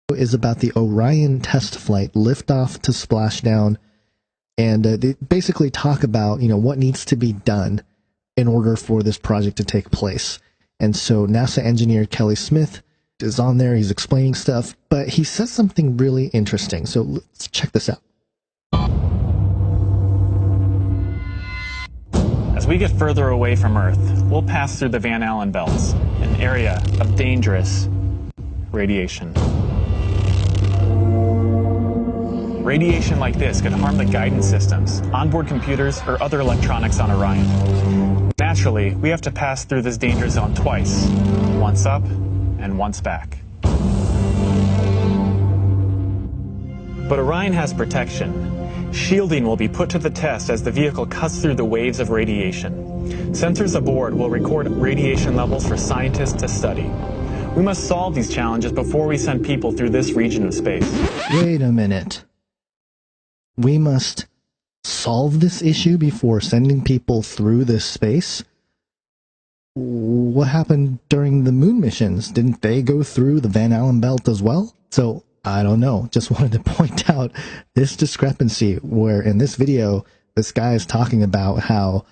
Is about the Orion test flight, liftoff to splashdown, and they basically talk about what needs to be done in order for this project to take place. And so NASA engineer Kelly Smith is on there. He's explaining stuff, but he says something really interesting. So let's check this out. As we get further away from Earth, we'll pass through the Van Allen belts, an area of dangerous radiation. Radiation like this could harm the guidance systems, onboard computers, or other electronics on Orion. Naturally, we have to pass through this danger zone twice, once up and once back. But Orion has protection. Shielding will be put to the test as the vehicle cuts through the waves of radiation. Sensors aboard will record radiation levels for scientists to study. We must solve these challenges before we send people through this region of space. Wait a minute. We must solve this issue before sending people through this space? What happened during the moon missions? Didn't they go through the Van Allen belt as well? So, I don't know. Just wanted to point out this discrepancy where in this video, this guy is talking about how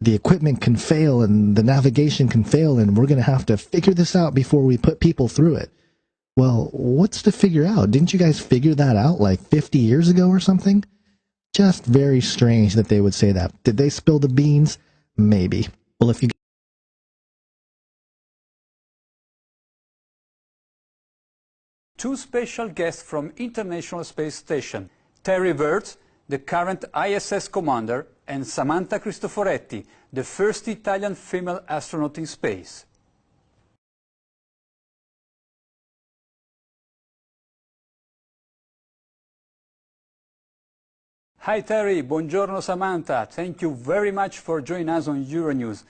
the equipment can fail and the navigation can fail and we're going to have to figure this out before we put people through it. Well, what's to figure out? Didn't you guys figure that out like 50 years ago or something? Just very strange that they would say that. Did they spill the beans? Maybe. Well, if you... Two special guests from International Space Station, Terry Virts, the current ISS commander, and Samantha Cristoforetti, the first Italian female astronaut in space. Hi Terry, buongiorno Samantha. Thank you very much for joining us on Euronews.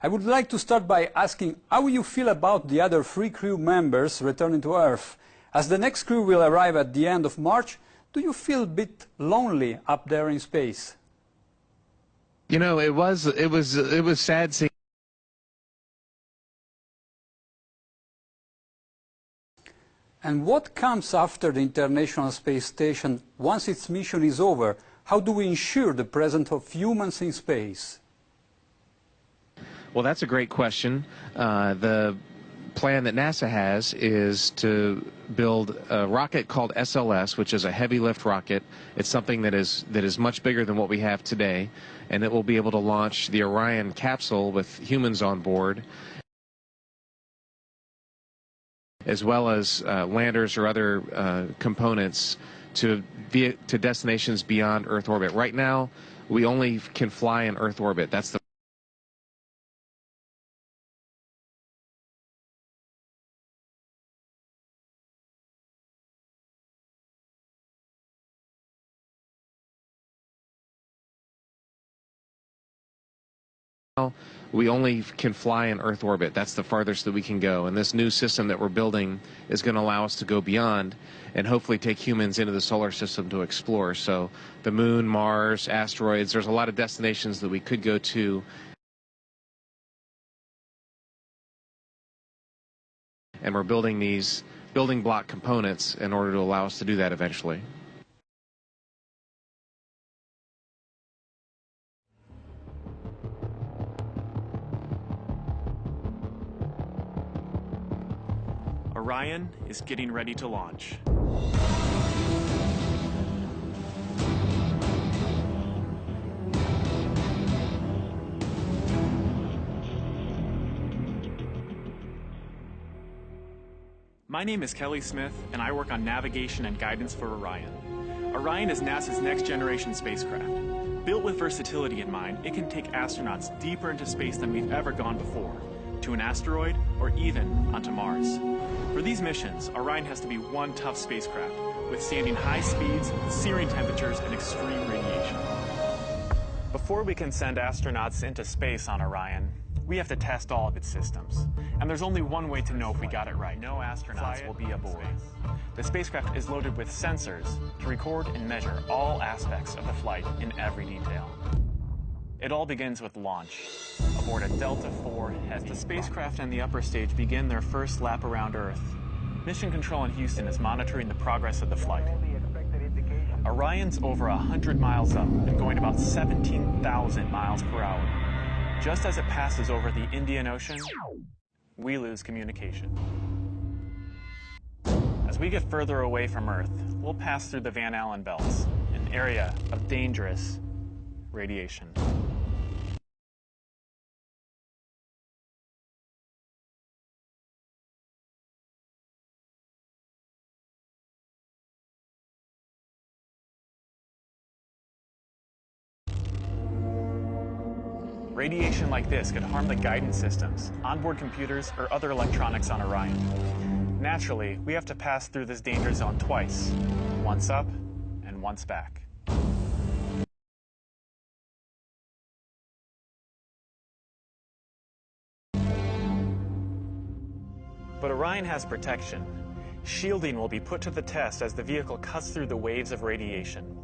I would like to start by asking how you feel about the other 3 crew members returning to Earth. As the next crew will arrive at the end of March, do you feel a bit lonely up there in space? You know, it was sad seeing. And what comes after the International Space Station once its mission is over? How do we ensure the presence of humans in space? Well, that's a great question. The plan that NASA has is to build a rocket called SLS, which is a heavy lift rocket. It's something that is much bigger than what we have today, and it will be able to launch the Orion capsule with humans on board, as well as landers or other components to destinations beyond Earth orbit. Right now, we only can fly in Earth orbit. That's the we only can fly in Earth orbit. That's the farthest that we can go. And this new system that we're building is going to allow us to go beyond and hopefully take humans into the solar system to explore. So the moon, Mars, asteroids, there's a lot of destinations that we could go to. And we're building these building block components in order to allow us to do that eventually. Orion is getting ready to launch. My name is Kelly Smith, and I work on navigation and guidance for Orion. Orion is NASA's next-generation spacecraft. Built with versatility in mind, it can take astronauts deeper into space than we've ever gone before, to an asteroid or even onto Mars. For these missions, Orion has to be one tough spacecraft, withstanding high speeds, searing temperatures, and extreme radiation. Before we can send astronauts into space on Orion, we have to test all of its systems. And there's only one way to know if we got it right. No astronauts will be aboard. The spacecraft is loaded with sensors to record and measure all aspects of the flight in every detail. It all begins with launch, aboard a Delta IV Heavy. As the spacecraft and the upper stage begin their first lap around Earth, Mission Control in Houston is monitoring the progress of the flight. Orion's over 100 miles up and going about 17,000 miles per hour. Just as it passes over the Indian Ocean, we lose communication. As we get further away from Earth, we'll pass through the Van Allen belts, an area of dangerous radiation. Radiation like this could harm the guidance systems, onboard computers, or other electronics on Orion. Naturally, we have to pass through this danger zone twice, once up and once back. But Orion has protection. Shielding will be put to the test as the vehicle cuts through the waves of radiation.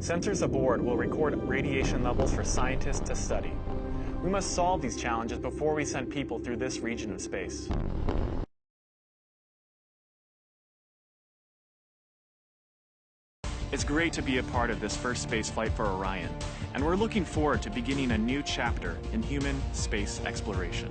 Sensors aboard will record radiation levels for scientists to study. We must solve these challenges before we send people through this region of space. It's great to be a part of this first space flight for Orion, and we're looking forward to beginning a new chapter in human space exploration.